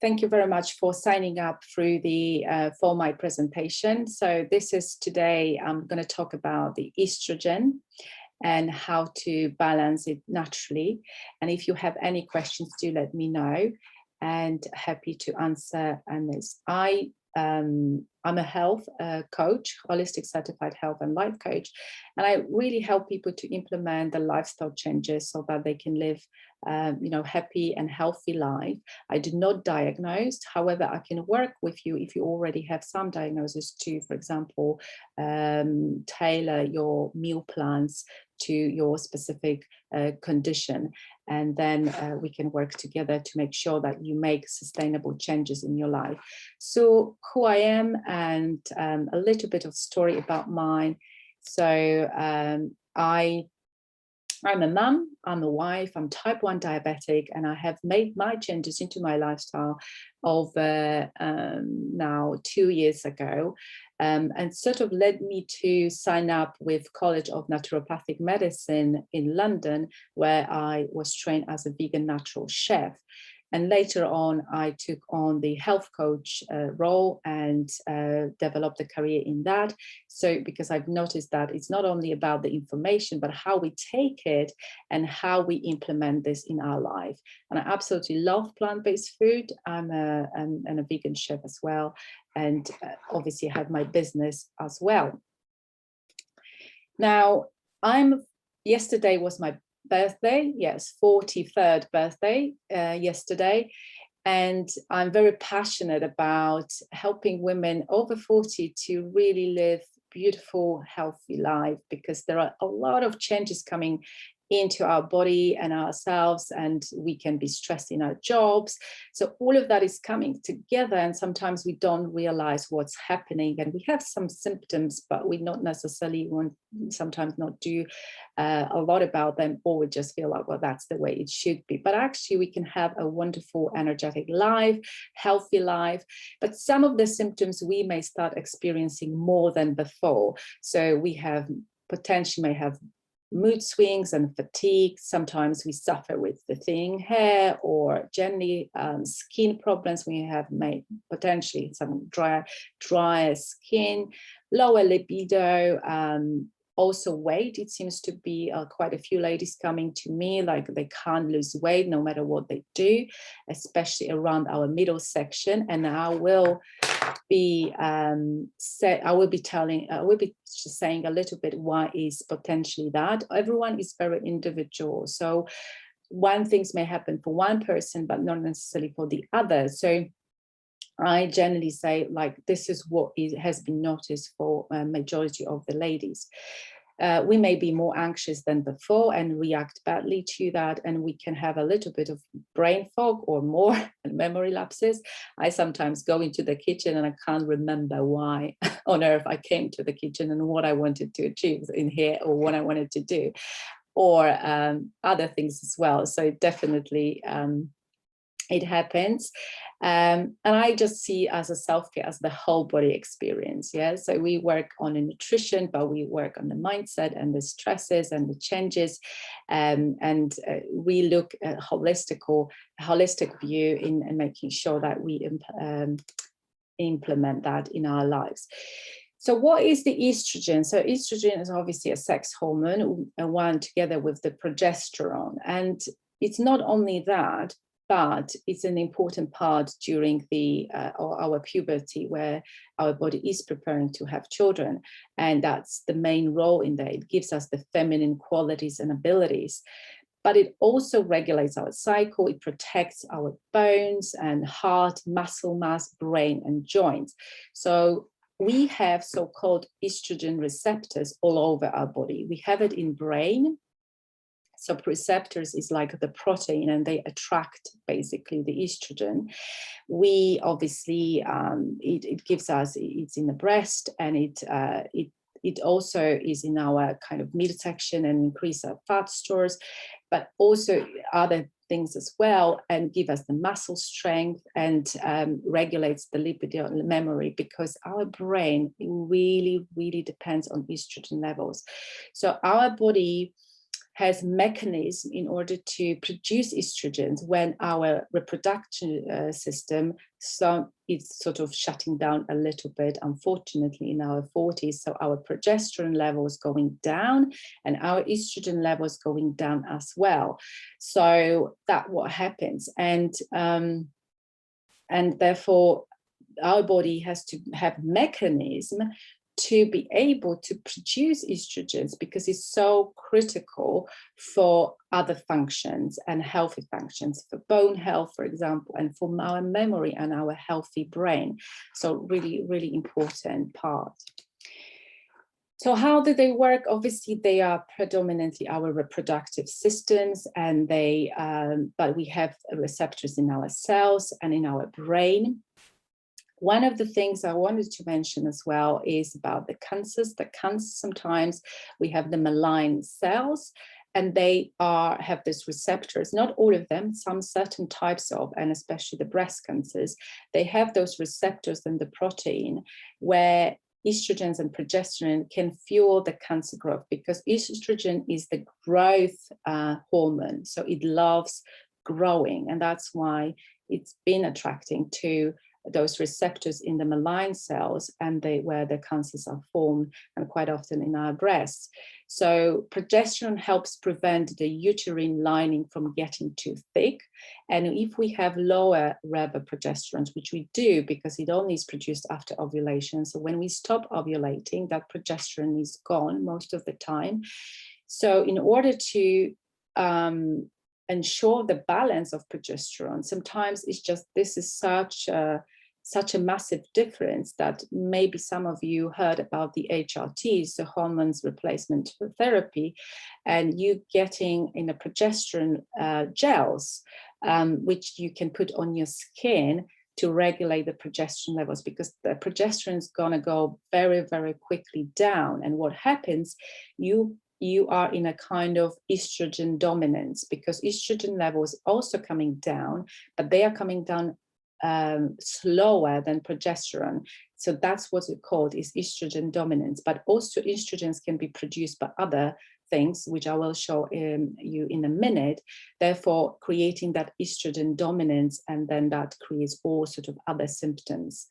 Thank you very much for signing up through the for my presentation. So this is today, I'm going to talk about the estrogen and how to balance it naturally. And if you have any questions, do let me know, and happy to answer on this. I'm a health coach, holistic certified health and life coach, and I really help people to implement the lifestyle changes so that they can live happy and healthy life. I do not diagnose, however, I can work with you if you already have some diagnosis to, for example, tailor your meal plans to your specific condition, and then we can work together to make sure that you make sustainable changes in your life. So who I am and a little bit of story about mine. So I'm a mum, I'm a wife, I'm type 1 diabetic, and I have made my changes into my lifestyle over now 2 years ago, and sort of led me to sign up with College of Naturopathic Medicine in London, where I was trained as a vegan natural chef. And later on, I took on the health coach role and developed a career in that. So because I've noticed that it's not only about the information, but how we take it and how we implement this in our life. And I absolutely love plant-based food. I'm a vegan chef as well. And obviously have my business as well. Now, yesterday was my birthday, yes, 43rd birthday yesterday, and I'm very passionate about helping women over 40 to really live beautiful, healthy life, because there are a lot of changes coming into our body and ourselves, and we can be stressed in our jobs. So all of that is coming together, and sometimes we don't realize what's happening, and we have some symptoms, but we not necessarily sometimes not do a lot about them, or we just feel like, well, that's the way it should be. But actually we can have a wonderful, energetic life, healthy life. But some of the symptoms we may start experiencing more than before. So we have potentially may have mood swings and fatigue. Sometimes we suffer with the thinning hair, or generally skin problems. We have potentially some drier skin, lower libido, also weight. It seems to be quite a few ladies coming to me like they can't lose weight no matter what they do, especially around our middle section. And I will be just saying a little bit why is potentially that. Everyone is very individual, so one things may happen for one person but not necessarily for the other. So I generally say, like, this is what has been noticed for a majority of the ladies. We may be more anxious than before and react badly to that, and we can have a little bit of brain fog or more memory lapses. I sometimes go into the kitchen and I can't remember why on earth I came to the kitchen and what I wanted to achieve in here or what I wanted to do, or other things as well. So definitely it happens. And I just see as a self-care as the whole body experience. Yeah. So we work on the nutrition, but we work on the mindset and the stresses and the changes. And we look at holistic view in making sure that we implement that in our lives. So what is the estrogen? So estrogen is obviously a sex hormone, one together with the progesterone. And it's not only that, but it's an important part during our puberty, where our body is preparing to have children. And that's the main role in that. It gives us the feminine qualities and abilities. But it also regulates our cycle. It protects our bones and heart, muscle mass, brain, and joints. So we have so-called estrogen receptors all over our body. We have it in brain. So receptors is like the protein, and they attract basically the estrogen. We obviously, it gives us, it's in the breast, and it also is in our kind of midsection and increase our fat stores, but also other things as well, and give us the muscle strength and regulates the libido and memory, because our brain really, really depends on estrogen levels. So our body has mechanism in order to produce estrogens when our reproduction system is sort of shutting down a little bit, unfortunately, in our 40s. So our progesterone levels going down and our estrogen levels going down as well. So that's what happens. And therefore, our body has to have mechanism to be able to produce estrogens, because it's so critical for other functions and healthy functions, for bone health, for example, and for our memory and our healthy brain. So really, really important part. So how do they work? Obviously, they are predominantly our reproductive systems, and but we have receptors in our cells and in our brain. One of the things I wanted to mention as well is about the cancers. The cancers, sometimes we have the malign cells, and they have these receptors. Not all of them, some certain types of, and especially the breast cancers, they have those receptors in the protein where estrogens and progesterone can fuel the cancer growth, because estrogen is the growth hormone. So it loves growing, and that's why it's been attracting to those receptors in the malign cells, and where the cancers are formed, and quite often in our breasts. So progesterone helps prevent the uterine lining from getting too thick. And if we have lower level progesterones, which we do because it only is produced after ovulation, so when we stop ovulating, that progesterone is gone most of the time. So in order to ensure the balance of progesterone, sometimes it's just, this is such a massive difference that maybe some of you heard about the HRTs, the hormones replacement therapy, and you getting in a progesterone gels, which you can put on your skin to regulate the progesterone levels, because the progesterone is going to go very, very quickly down. And what happens, you are in a kind of estrogen dominance, because estrogen levels also coming down, but they are coming down slower than progesterone. So that's what it's called, is estrogen dominance. But also estrogens can be produced by other things, which I will show you in a minute, therefore creating that estrogen dominance, and then that creates all sort of other symptoms.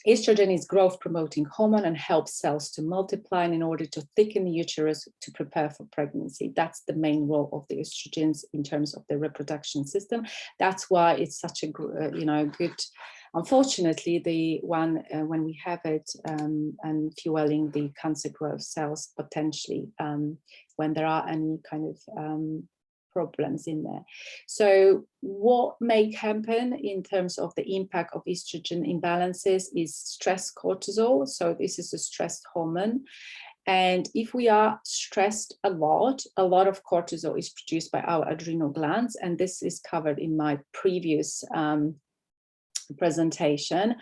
Estrogen is growth promoting hormone and helps cells to multiply, and in order to thicken the uterus to prepare for pregnancy. That's the main role of the estrogens in terms of the reproduction system. That's why it's such a good, unfortunately, the one when we have it and fueling the cancer growth cells potentially when there are any kind of problems in there. So what may happen in terms of the impact of estrogen imbalances is stress cortisol. So this is a stress hormone. And if we are stressed a lot of cortisol is produced by our adrenal glands. And this is covered in my previous presentation.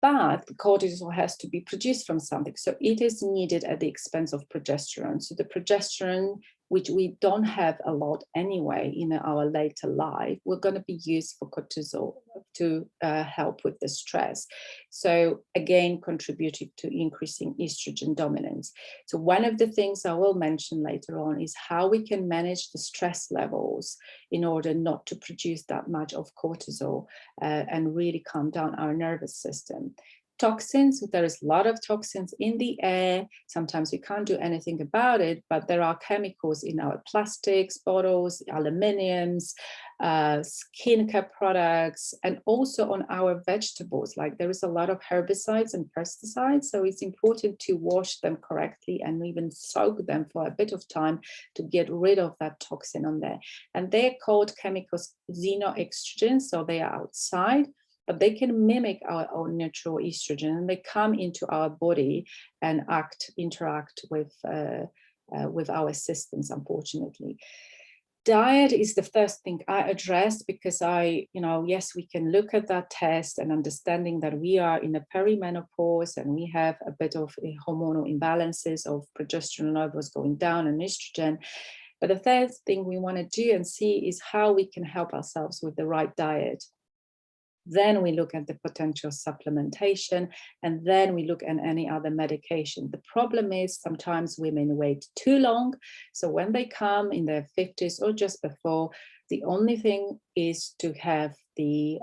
But cortisol has to be produced from something. So it is needed at the expense of progesterone. So the progesterone, which we don't have a lot anyway in our later life, we're going to be used for cortisol to help with the stress. So again, contributing to increasing estrogen dominance. So one of the things I will mention later on is how we can manage the stress levels in order not to produce that much of cortisol and really calm down our nervous system. Toxins, there is a lot of toxins in the air. Sometimes we can't do anything about it, but there are chemicals in our plastics, bottles, aluminiums, skincare products, and also on our vegetables. Like there is a lot of herbicides and pesticides, so it's important to wash them correctly and even soak them for a bit of time to get rid of that toxin on there. And they're called chemicals xenoestrogens, so they are outside, but they can mimic our own natural estrogen, and they come into our body and interact with our systems, unfortunately. Diet is the first thing I addressed, because yes, we can look at that test and understanding that we are in a peri-menopause and we have a bit of hormonal imbalances of progesterone levels going down and estrogen. But the third thing we want to do and see is how we can help ourselves with the right diet. Then we look at the potential supplementation, and then we look at any other medication. The problem is sometimes women wait too long. So when they come in their 50s or just before, the only thing is to have the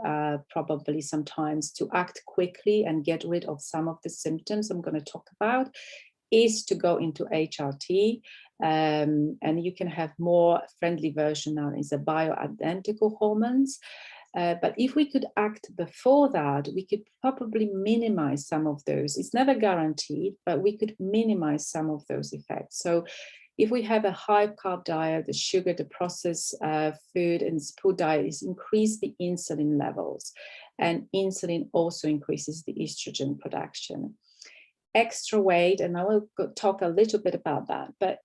probably sometimes to act quickly and get rid of some of the symptoms I'm going to talk about, is to go into HRT. And you can have more friendly version now, is a bioidentical hormones. But if we could act before that, we could probably minimize some of those. It's never guaranteed, but we could minimize some of those effects. So if we have a high carb diet, the sugar, the processed food and food diet is increase the insulin levels, and insulin also increases the estrogen production. Extra weight, and I will talk a little bit about that, but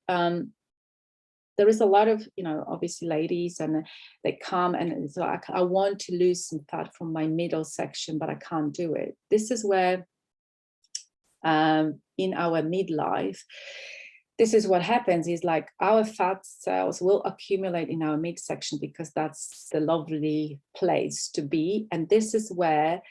there is a lot of, obviously ladies, and they come and so I want to lose some fat from my middle section, but I can't do it. This is where in our midlife, this is what happens is like our fat cells will accumulate in our midsection because that's the lovely place to be. And this is where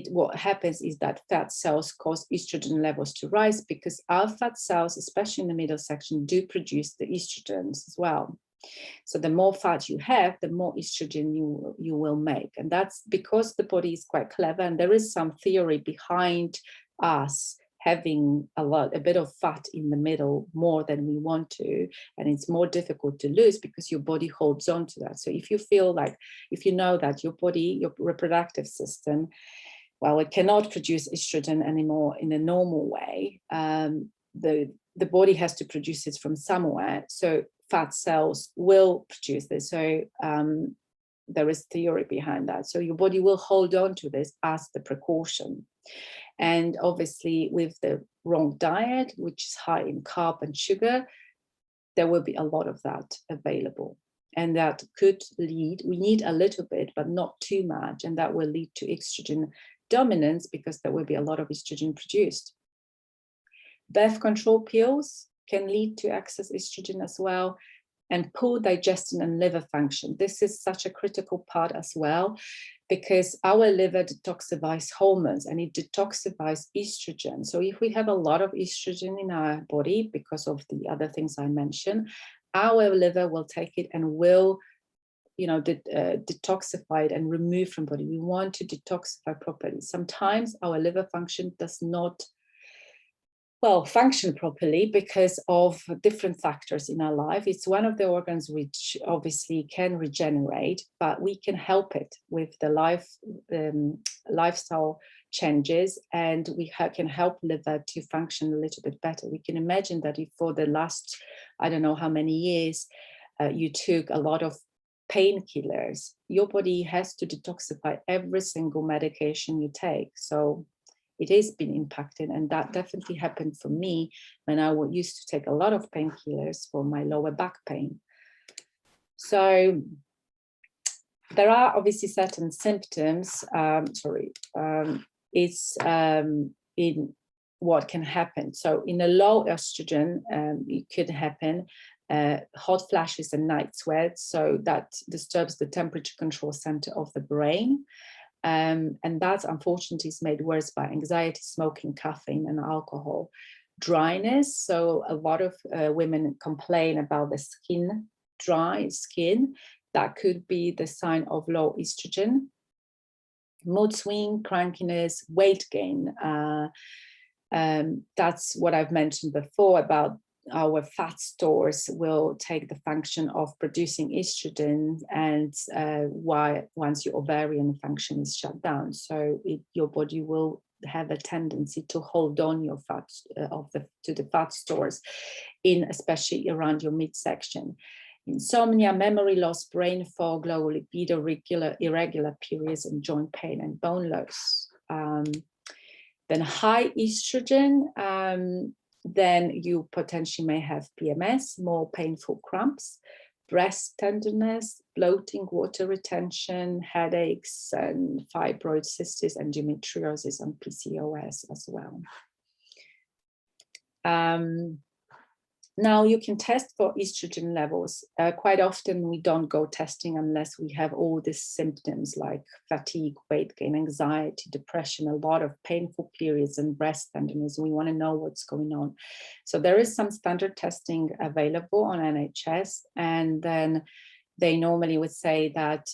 what happens is that fat cells cause estrogen levels to rise, because our fat cells, especially in the middle section, do produce the estrogens as well. So the more fat you have, the more estrogen you will make. And that's because the body is quite clever, and there is some theory behind us having a bit of fat in the middle more than we want to, and it's more difficult to lose because your body holds on to that. So if you feel like, if you know that your body, your reproductive system, well, it cannot produce estrogen anymore in a normal way, the body has to produce it from somewhere. So fat cells will produce this. So there is theory behind that. So your body will hold on to this as the precaution. And obviously with the wrong diet, which is high in carb and sugar, there will be a lot of that available. And that could lead, we need a little bit, but not too much. And that will lead to estrogen dominance because there will be a lot of estrogen produced. Birth control pills can lead to excess estrogen as well. And poor digestion and liver function. This is such a critical part as well, because our liver detoxifies hormones and it detoxifies estrogen. So if we have a lot of estrogen in our body because of the other things I mentioned, our liver will take it and will, detoxify it and remove from body. We want to detoxify properly. Sometimes our liver function does not function properly because of different factors in our life. It's one of the organs which obviously can regenerate, but we can help it with the lifestyle changes, and we can help liver to function a little bit better. We can imagine that if for the last, I don't know how many years, you took a lot of painkillers, your body has to detoxify every single medication you take. So it has been impacted, and that definitely happened for me when I used to take a lot of painkillers for my lower back pain. So there are obviously certain symptoms, in what can happen. So in a low estrogen, it could happen hot flashes and night sweats. So that disturbs the temperature control center of the brain. And that unfortunately is made worse by anxiety, smoking, caffeine, and alcohol. Dryness. So a lot of women complain about the skin, dry skin. That could be the sign of low estrogen. Mood swing, crankiness, weight gain. That's what I've mentioned before about our fat stores will take the function of producing estrogen, and once your ovarian function is shut down, so your body will have a tendency to hold on your fat to the fat stores, especially around your midsection. Insomnia, memory loss, brain fog, low libido, irregular periods, and joint pain and bone loss. Then high estrogen. Then you potentially may have PMS, more painful cramps, breast tenderness, bloating, water retention, headaches, and fibroid cysts, endometriosis, and PCOS as well. Now you can test for estrogen levels. Quite often we don't go testing unless we have all these symptoms like fatigue, weight gain, anxiety, depression, a lot of painful periods and breast tenderness. We want to know what's going on. So there is some standard testing available on NHS, and then they normally would say that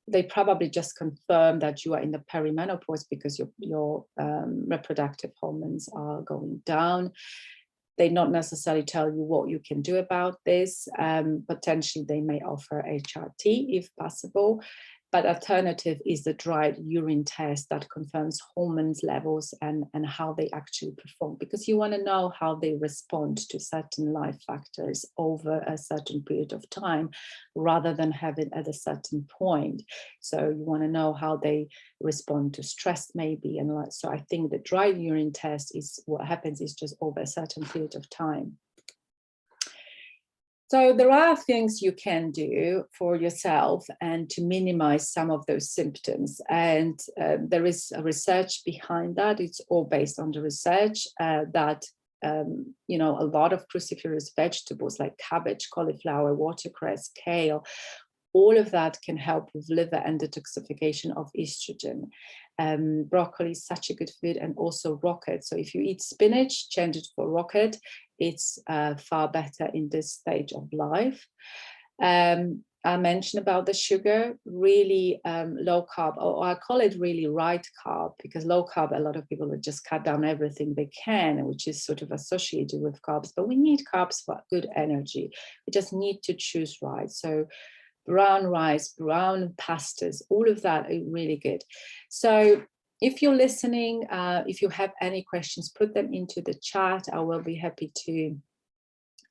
they probably just confirm that you are in the peri-menopause because your reproductive hormones are going down. They not necessarily tell you what you can do about this. Potentially they may offer HRT if possible, but alternative is the dried urine test that confirms hormones levels and how they actually perform, because you want to know how they respond to certain life factors over a certain period of time rather than have it at a certain point. So you want to know how they respond to stress maybe, and like, so I think the dry urine test is what happens is just over a certain period of time. So there are things you can do for yourself and to minimize some of those symptoms, and there is a research behind that. It's all based on the research that you know, a lot of cruciferous vegetables like cabbage, cauliflower, watercress, kale, all of that can help with liver and detoxification of estrogen. Broccoli is such a good food, and also rocket. So if you eat spinach, change it for rocket. It's far better in this stage of life. I mentioned about the sugar, really low carb, or I call it really right carb, because low carb, a lot of people would just cut down everything they can, which is sort of associated with carbs, but we need carbs for good energy. We just need to choose right. So brown rice, brown pastas, all of that are really good. So if you're listening, if you have any questions, put them into the chat. I will be happy to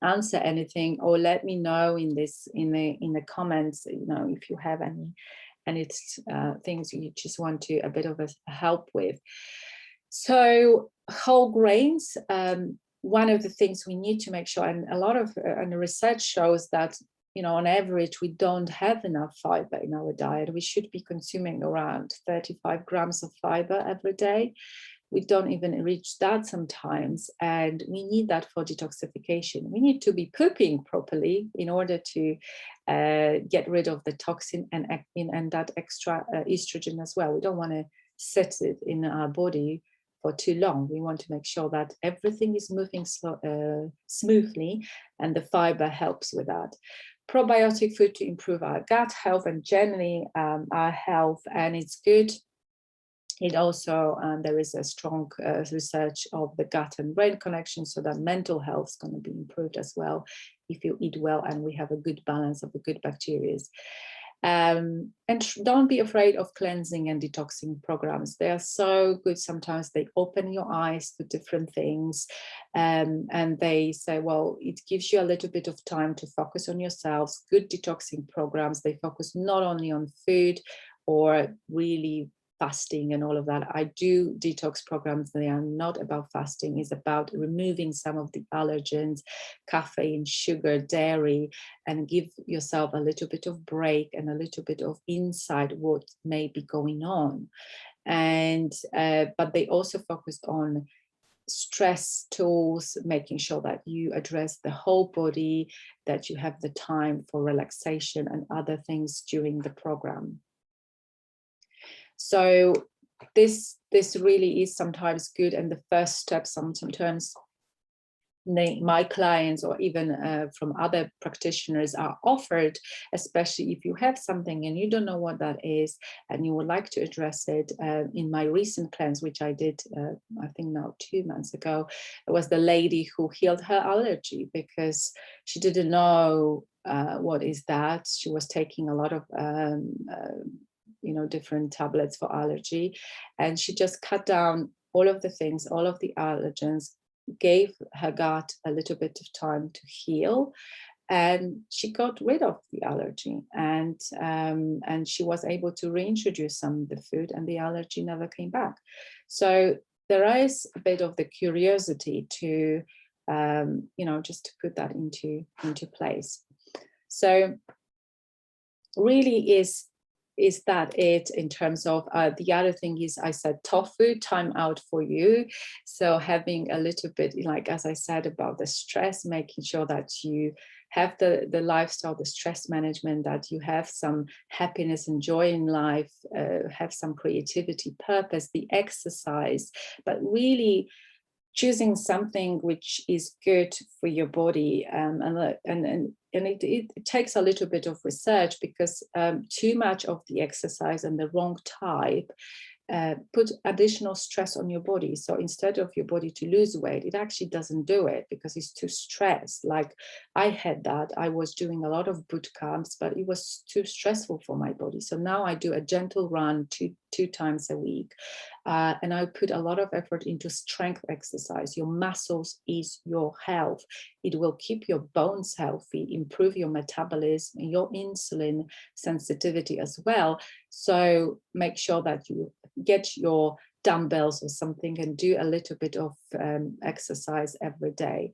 answer anything, or let me know in the comments, you know, if you have any things you just want to a bit of a help with. So whole grains, one of the things we need to make sure, and a lot of and the research shows that, you know, on average, we don't have enough fiber in our diet. We should be consuming around 35 grams of fiber every day. We don't even reach that sometimes, and we need that for detoxification. We need to be pooping properly in order to get rid of the toxin and that extra estrogen as well. We don't want to sit it in our body for too long. We want to make sure that everything is moving smoothly, and the fiber helps with that. Probiotic food to improve our gut health and generally our health, and it's good. It also, there is a strong research of the gut and brain connection, so that mental health is going to be improved as well if you eat well and we have a good balance of the good bacteria. And don't be afraid of cleansing and detoxing programs. They are so good. Sometimes they open your eyes to different things, and they say, well, it gives you a little bit of time to focus on yourselves. Good detoxing programs, they focus not only on food or really fasting and all of that. I do detox programs. They are not about fasting. It's about removing some of the allergens, caffeine, sugar, dairy, and give yourself a little bit of break and a little bit of insight what may be going on. And but they also focused on stress tools, making sure that you address the whole body, that you have the time for relaxation and other things during the program. So this really is sometimes good, and the first step sometimes my clients or even from other practitioners are offered, especially if you have something and you don't know what that is and you would like to address it. In my recent cleanse, which I did I think now 2 months ago, it was the lady who healed her allergy because she didn't know what is that. She was taking a lot of you know, different tablets for allergy, and she just cut down all of the things, all of the allergens, gave her gut a little bit of time to heal, and she got rid of the allergy, and she was able to reintroduce some of the food, and the allergy never came back. So there is a bit of the curiosity to you know, just to put that into place. So really is is that it in terms of the other thing is, I said tofu, time out for you. So having a little bit, like as I said about the stress, making sure that you have the lifestyle, the stress management, that you have some happiness and joy in life, have some creativity, purpose, the exercise, but really choosing something which is good for your body. And it takes a little bit of research, because too much of the exercise and the wrong type put additional stress on your body. So instead of your body to lose weight, it actually doesn't do it because it's too stressed. Like I had that. I was doing a lot of boot camps, but it was too stressful for my body. So now I do a gentle run two times a week. And I put a lot of effort into strength exercise. Your muscles is your health. It will keep your bones healthy, improve your metabolism, your insulin sensitivity as well. So make sure that you get your dumbbells or something and do a little bit of exercise every day.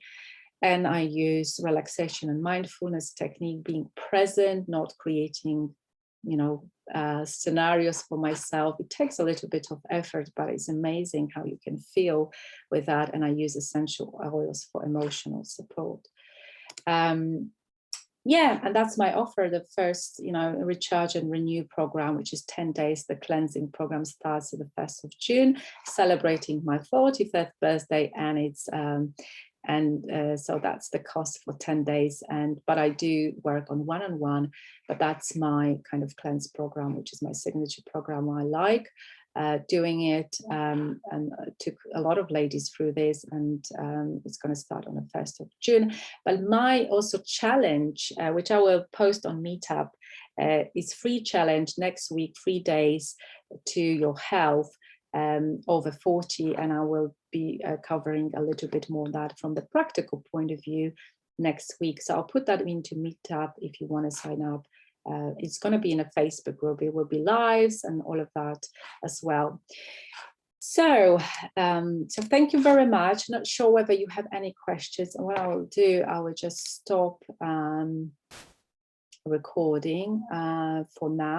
And I use relaxation and mindfulness technique, being present, not creating, scenarios for myself. It takes a little bit of effort, but it's amazing how you can feel with that. And I use essential oils for emotional support. Yeah, and that's my offer. The first, Recharge and Renew program, which is 10 days. The cleansing program starts on the 1st of June, celebrating my 45th birthday. And it's so that's the cost for 10 days. But I do work on one-on-one, but that's my kind of cleanse program, which is my signature program. I like doing it, and I took a lot of ladies through this, and it's going to start on the 1st of June. But my also challenge, which I will post on Meetup, is free challenge next week, 3 days to your health over 40, and I will be covering a little bit more of that from the practical point of view next week. So I'll put that into Meetup if you want to sign up. It's going to be in a Facebook group. It will be lives and all of that as well. So thank you very much. Not sure whether you have any questions. And what I will do, I will just stop recording for now.